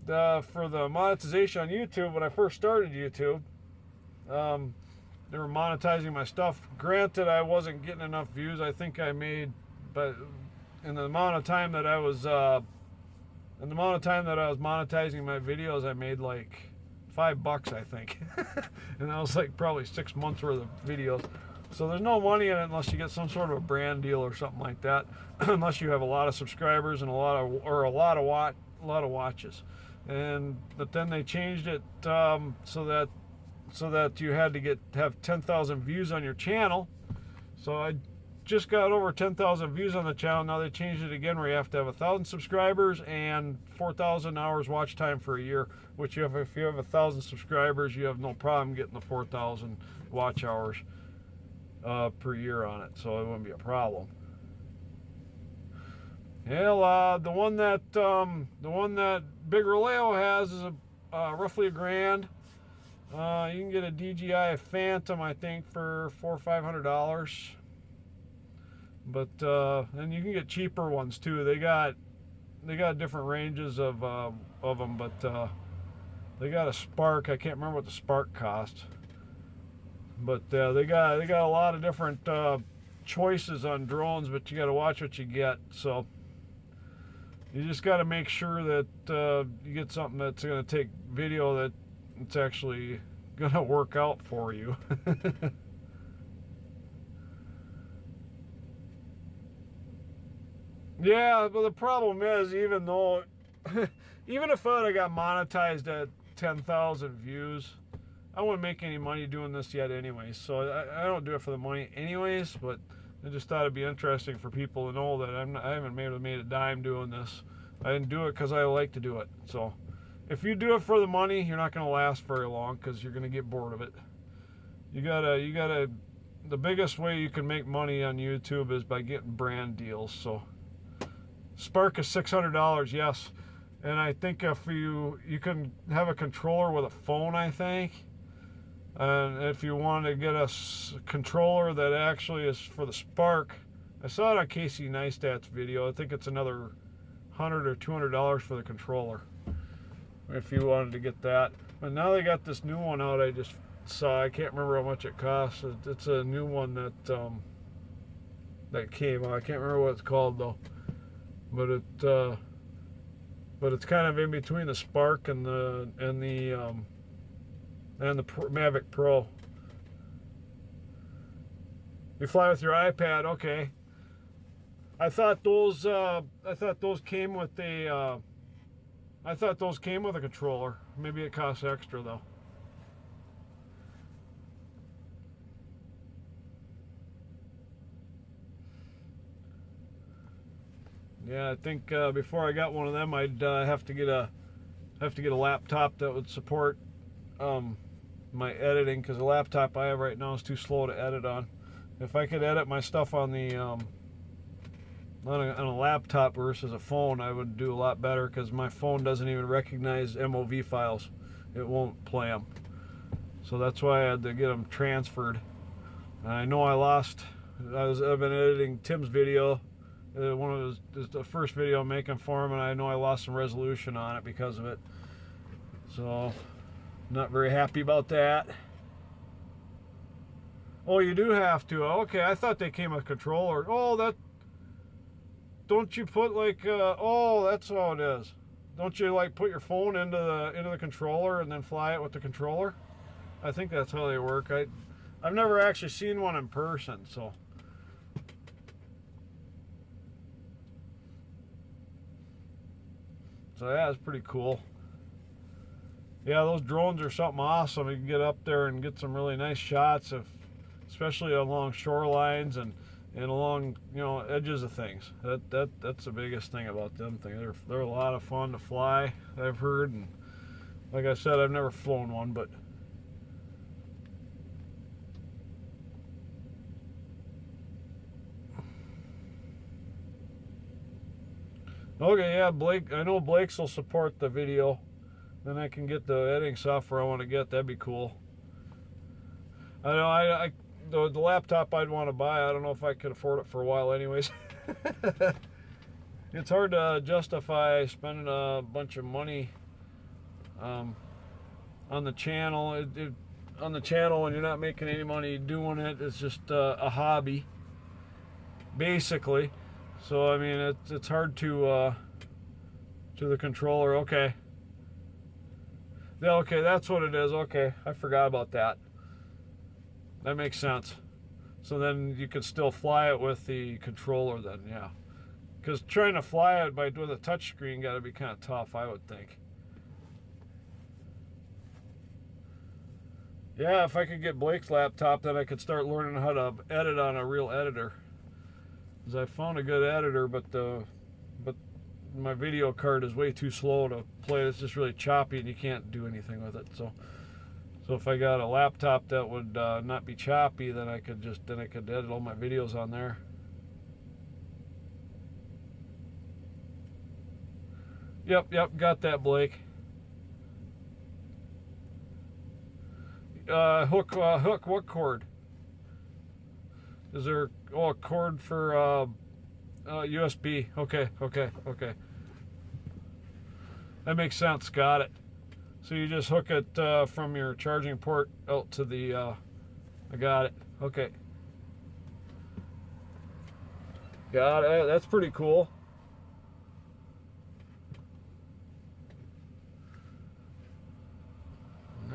for the monetization on YouTube, when I first started YouTube, they were monetizing my stuff. Granted, I wasn't getting enough views. I think I made, but in the amount of time that I was monetizing my videos, I made like $5, I think. And that was like probably 6 months worth of videos. So there's no money in it unless you get some sort of a brand deal or something like that. Unless you have a lot of subscribers and a lot of watches. But then they changed it so that you had to have 10,000 views on your channel. So I just got over 10,000 views on the channel. Now they changed it again where you have to have 1,000 subscribers and 4,000 hours watch time for a year. Which if you have 1,000 subscribers, you have no problem getting the 4,000 watch hours per year on it. So it wouldn't be a problem. Well, the one that Big Releo has is roughly $1,000. You can get a DJI Phantom, I think, for $400 or $500. But and you can get cheaper ones too. They got different ranges of them, but they got a Spark. I can't remember what the Spark cost, but they got a lot of different choices on drones. But you got to watch what you get. So you just got to make sure that you get something that's going to take video that it's actually going to work out for you. Yeah, but the problem is, even if I got monetized at 10,000 views, I wouldn't make any money doing this yet anyways. So I don't do it for the money anyways, but I just thought it'd be interesting for people to know that I haven't made a dime doing this. I didn't do it because I like to do it. So if you do it for the money, you're not going to last very long because you're going to get bored of it. You gotta, the biggest way you can make money on YouTube is by getting brand deals. So Spark is $600, yes, and I think if you can have a controller with a phone, I think, and if you want to get a controller that actually is for the Spark, I saw it on Casey Neistat's video. I think it's another $100 or $200 for the controller if you wanted to get that. But now they got this new one out. I just saw. I can't remember how much it costs. It's a new one that came out. I can't remember what it's called though. But it's kind of in between the Spark and the Mavic Pro. You fly with your iPad, okay. I thought those came with a controller. Maybe it costs extra though. Yeah, I think before I got one of them, I'd have to get a laptop that would support my editing, because the laptop I have right now is too slow to edit on. If I could edit my stuff on the on a laptop versus a phone, I would do a lot better, because my phone doesn't even recognize MOV files. It won't play them. So that's why I had to get them transferred. And I know I've been editing Tim's video. The first video I'm making for him, and I know I lost some resolution on it because of it. So, not very happy about that. Oh, you do have to. Okay, I thought they came with a controller. Oh, don't you put like? Oh, that's how it is. Don't you like put your phone into the controller and then fly it with the controller? I think that's how they work. I've never actually seen one in person, so. So yeah, it's pretty cool. Yeah, those drones are something awesome. You can get up there and get some really nice shots, especially along shorelines and along, you know, edges of things. That's the biggest thing about them things. They're a lot of fun to fly, I've heard, and like I said, I've never flown one, but Okay, yeah, Blake. I know Blake's will support the video. Then I can get the editing software I want to get. That'd be cool. I know the laptop I'd want to buy, I don't know if I could afford it for a while anyways. It's hard to justify spending a bunch of money on the channel. On the channel when you're not making any money doing it. It's just a hobby, basically. So I mean, it's hard to the controller. Okay. Yeah, okay, that's what it is. Okay, I forgot about that. That makes sense. So then you could still fly it with the controller then, yeah. Because trying to fly it with a touch screen got to be kind of tough, I would think. Yeah, if I could get Blake's laptop, then I could start learning how to edit on a real editor. Because I found a good editor, but my video card is way too slow to play. It's just really choppy, and you can't do anything with it. So if I got a laptop that would not be choppy, then I could edit all my videos on there. Yep, got that, Blake. Hook, what cord? Is there, a cord for USB? Okay. That makes sense, got it. So you just hook it from your charging port out to the, I got it, okay. Got it, that's pretty cool.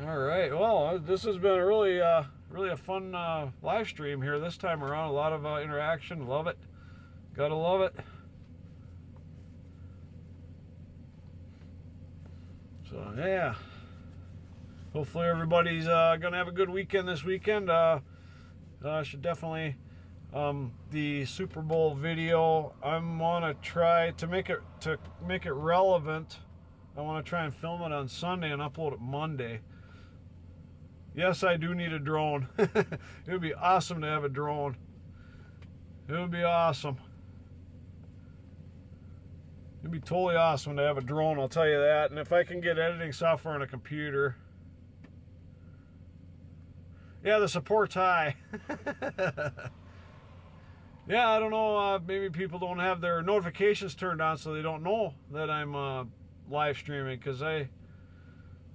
All right, well, this has been a really a fun live stream here this time around. A lot of interaction, love it. Gotta love it. So yeah, hopefully everybody's gonna have a good weekend this weekend. Should definitely the Super Bowl video. I want to try to make it relevant. I want to try and film it on Sunday and upload it Monday. Yes, I do need a drone. It would be awesome to have a drone. It would be awesome. It'd be totally awesome to have a drone, I'll tell you that. And if I can get editing software on a computer. Yeah, the support's high. Yeah, I don't know, maybe people don't have their notifications turned on so they don't know that I'm live streaming. Because I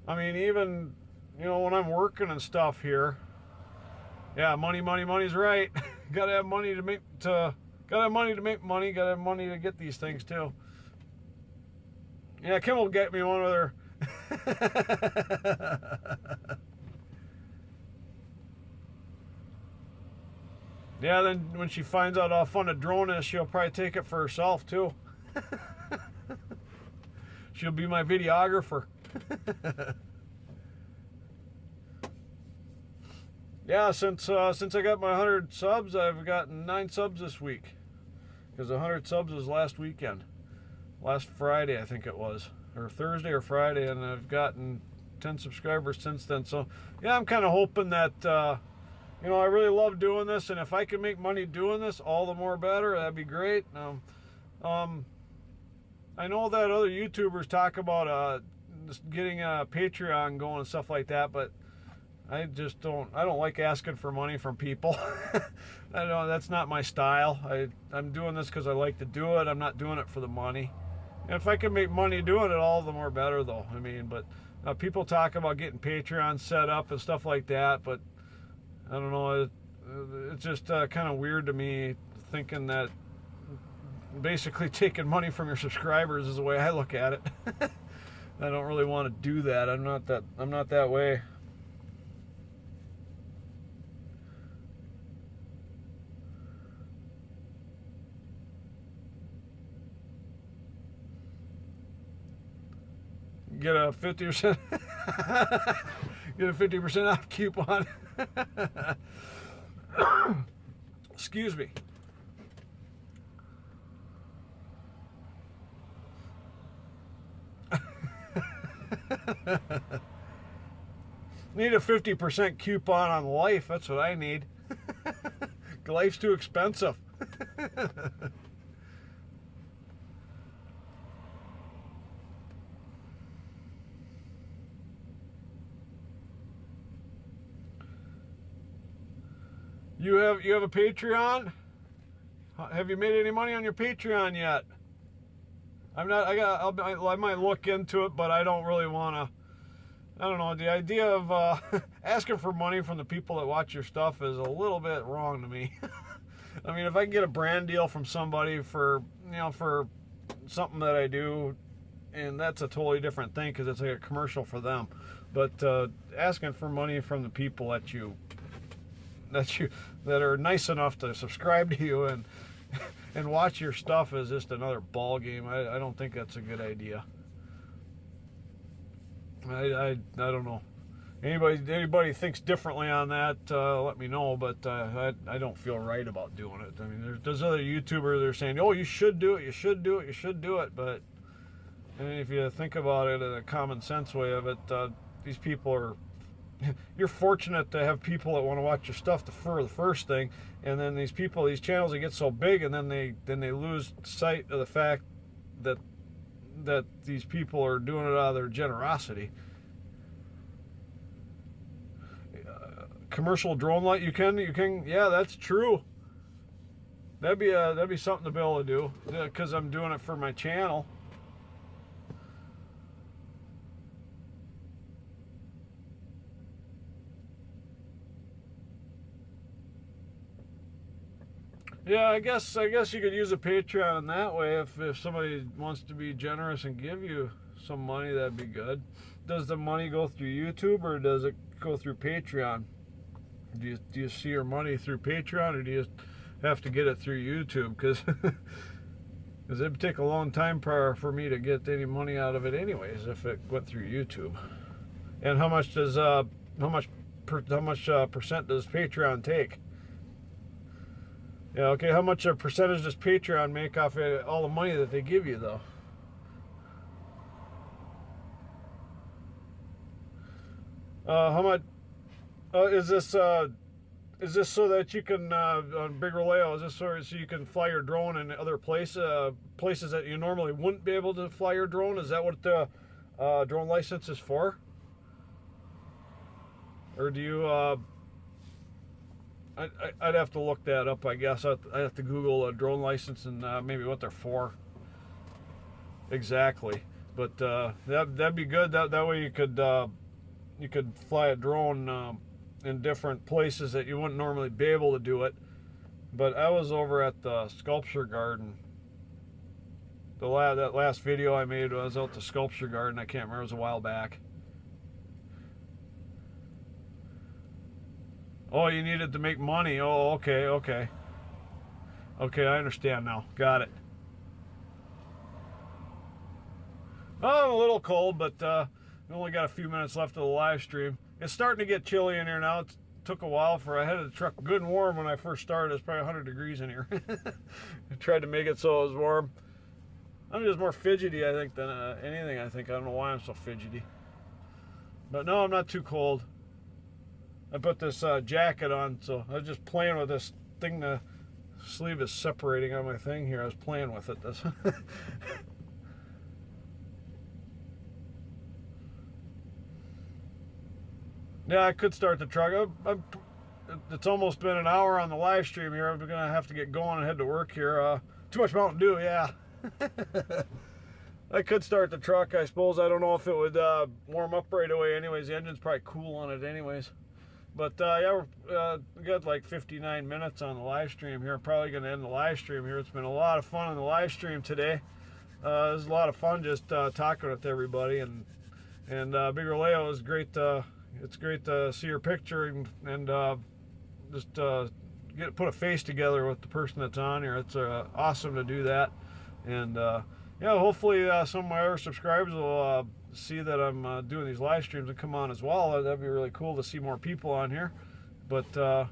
mean, even, you know, when I'm working and stuff here, yeah, money's right. Gotta have money to make money, gotta have money to get these things too. Yeah, Kim will get me one of their yeah, then when she finds out how fun a drone is, she'll probably take it for herself too. She'll be my videographer. Yeah, since I got my 100 subs, I've gotten 9 subs this week. Because 100 subs was last weekend. Last Friday, I think it was. Or Thursday or Friday, and I've gotten 10 subscribers since then. So, yeah, I'm kind of hoping that, you know, I really love doing this, and if I can make money doing this, all the more better. That'd be great. I know that other YouTubers talk about just getting a Patreon going and stuff like that, but I don't like asking for money from people. I know that's not my style. I'm doing this because I like to do it. I'm not doing it for the money. And if I can make money doing it, all the more better though. I mean, but people talk about getting Patreon set up and stuff like that, but I don't know, it's just kind of weird to me thinking that basically taking money from your subscribers is the way I look at it. I don't really want to do that. I'm not that way. Get a 50% get a 50% off coupon. Excuse me. Need a 50% coupon on life. That's what I need. Life's too expensive. You have a Patreon? Have you made any money on your Patreon yet? I'm not. I might look into it, but I don't really want to. I don't know. The idea of asking for money from the people that watch your stuff is a little bit wrong to me. I mean, if I can get a brand deal from somebody for, you know, for something that I do, and that's a totally different thing because it's like a commercial for them. But asking for money from the people that are nice enough to subscribe to you and watch your stuff is just another ball game. I don't think that's a good idea. I don't know. Anybody thinks differently on that, let me know, but I don't feel right about doing it. I mean, there's other YouTubers that are saying, oh, you should do it, you should do it, you should do it, but I mean, if you think about it in a common sense way of it, these people are, you're fortunate to have people that want to watch your stuff for the first thing, and then these channels, they get so big, and then they lose sight of the fact that these people are doing it out of their generosity. Commercial drone light, you can, yeah, that's true. That'd be something to be able to do, because I'm doing it for my channel. Yeah, I guess you could use a Patreon in that way. If somebody wants to be generous and give you some money, that'd be good. Does the money go through YouTube or does it go through Patreon? Do you see your money through Patreon, or do you have to get it through YouTube? Because it'd take a long time for me to get any money out of it anyways if it went through YouTube. And how much percent does Patreon take? Yeah, okay, how much a percentage does Patreon make off of all the money that they give you, though? How much is this so that you can on Big Roleo, is this so you can fly your drone in other places that you normally wouldn't be able to fly your drone? Is that what the drone license is for? Or do you I'd have to look that up, I guess. I'd have to Google a drone license and maybe what they're for exactly. But that'd be good. That way you could fly a drone in different places that you wouldn't normally be able to do it. But I was over at the sculpture garden. That last video I made was out the sculpture garden. I can't remember, it was a while back. Oh, you needed to make money. Oh, okay. Okay, I understand now. Got it. Oh, I'm a little cold, but we only got a few minutes left of the live stream. It's starting to get chilly in here now. It took a while I had the truck good and warm when I first started. It's probably 100 degrees in here. I tried to make it so it was warm. I'm just more fidgety, I think, than anything, I think. I don't know why I'm so fidgety. But no, I'm not too cold. I put this jacket on, so I was just playing with this thing. The sleeve is separating on my thing here. I was playing with it. Yeah, I could start the truck. It's almost been an hour on the live stream here. I'm gonna have to get going and head to work here. Too much Mountain Dew, yeah. I could start the truck, I suppose. I don't know if it would warm up right away. Anyways, the engine's probably cool on it, anyways. But yeah, we got like 59 minutes on the live stream here. I'm probably going to end the live stream here. It's been a lot of fun on the live stream today. It was a lot of fun just talking with everybody, and Big Roleo is great. It's great to see your picture and just put a face together with the person that's on here. It's awesome to do that, and yeah, hopefully some of my other subscribers will see that I'm doing these live streams and come on as well. That'd be really cool to see more people on here. But of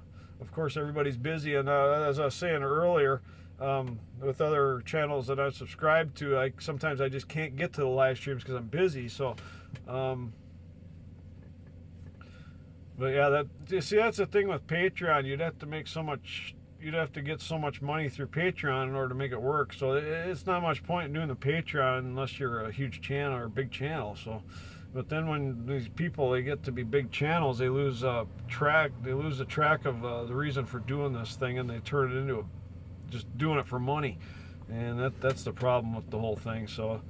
course, everybody's busy, and as I was saying earlier, with other channels that I've subscribed to, sometimes I just can't get to the live streams because I'm busy. So, but yeah, you see, that's the thing with Patreon. You'd have to get so much money through Patreon in order to make it work. So it's not much point in doing the Patreon unless you're a huge channel or a big channel. So But then when these people, they get to be big channels, they lose track. They lose the track of the reason for doing this thing, and they turn it into just doing it for money, and that's the problem with the whole thing. So,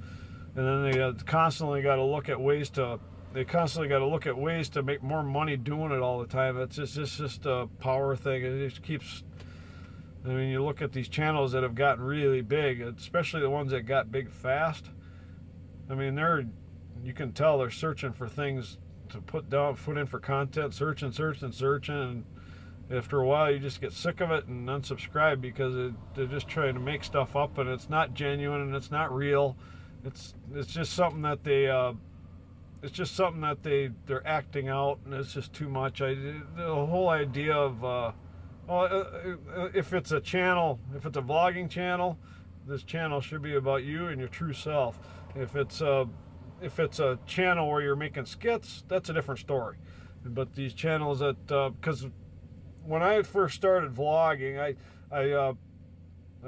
and then they constantly got to look at ways to. They constantly got to look at ways to make more money doing it all the time. It's just a power thing. It just keeps. I mean, you look at these channels that have gotten really big, especially the ones that got big fast. I mean, you can tell they're searching for things to put in for content, searching, and after a while you just get sick of it and unsubscribe because they're just trying to make stuff up, and it's not genuine and it's not real. It's just something that they're acting out, and it's just too much. The whole idea of if it's a channel, if it's a vlogging channel, this channel should be about you and your true self. If it's a channel where you're making skits, that's a different story. But these channels that, because when I first started vlogging, I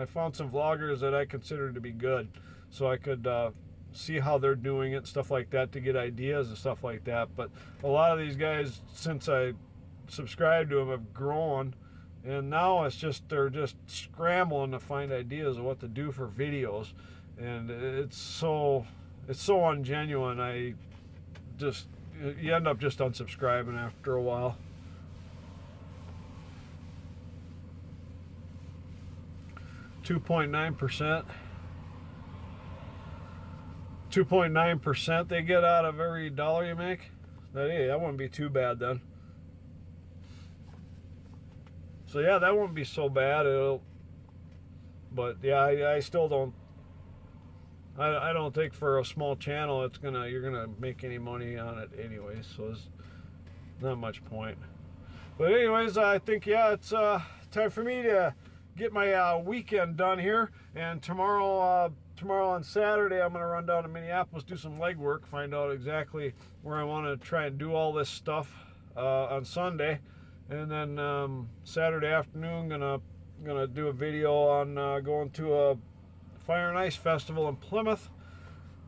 found some vloggers that I considered to be good, so I could see how they're doing it, stuff like that, to get ideas and stuff like that. But a lot of these guys, since I subscribed to them, have grown, and now they're just scrambling to find ideas of what to do for videos, and it's so ungenuine. You end up just unsubscribing after a while. $2.9% they get out of every dollar you make. Hey, that wouldn't be too bad then. So yeah, that wouldn't be so bad. But yeah, I still don't. I don't think for a small channel you're gonna make any money on it anyway. So there's not much point. But anyways, I think, yeah, it's time for me to get my weekend done here. And tomorrow on Saturday, I'm gonna run down to Minneapolis, do some legwork, find out exactly where I want to try and do all this stuff on Sunday. And then Saturday afternoon, gonna do a video on going to a Fire and Ice Festival in Plymouth,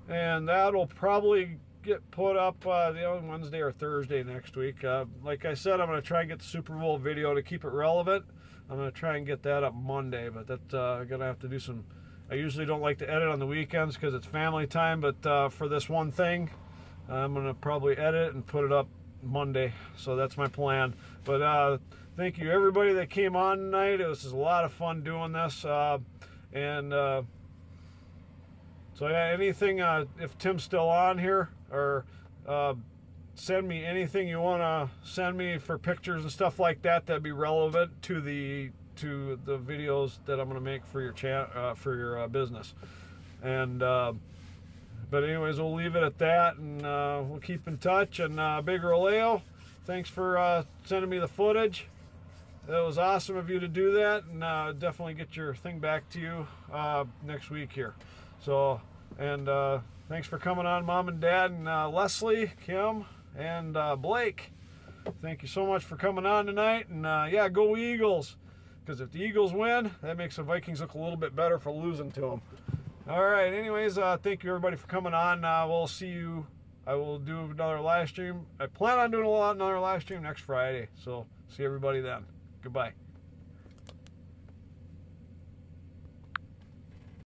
and that'll probably get put up the Wednesday or Thursday next week. Like I said, I'm gonna try and get the Super Bowl video to keep it relevant. I'm gonna try and get that up Monday, but that's gonna have to do some. I usually don't like to edit on the weekends because it's family time, but for this one thing, I'm gonna probably edit and put it up Monday. So that's my plan. But thank you everybody that came on tonight. It was just a lot of fun doing this, so yeah, anything, if Tim's still on here, or send me anything you want to send me for pictures and stuff like that, that'd be relevant to the videos that I'm going to make for your for your business. And but anyways, we'll leave it at that, and we'll keep in touch. And Big Roleo, thanks for sending me the footage. It was awesome of you to do that, and definitely get your thing back to you next week here. So, and thanks for coming on, Mom and Dad, and Leslie, Kim, and Blake. Thank you so much for coming on tonight. And yeah, go Eagles, because if the Eagles win, that makes the Vikings look a little bit better for losing to them. All right, anyways, thank you everybody for coming on. We'll see you. I will do another live stream. I plan on doing another live stream next Friday, so see everybody then. Goodbye.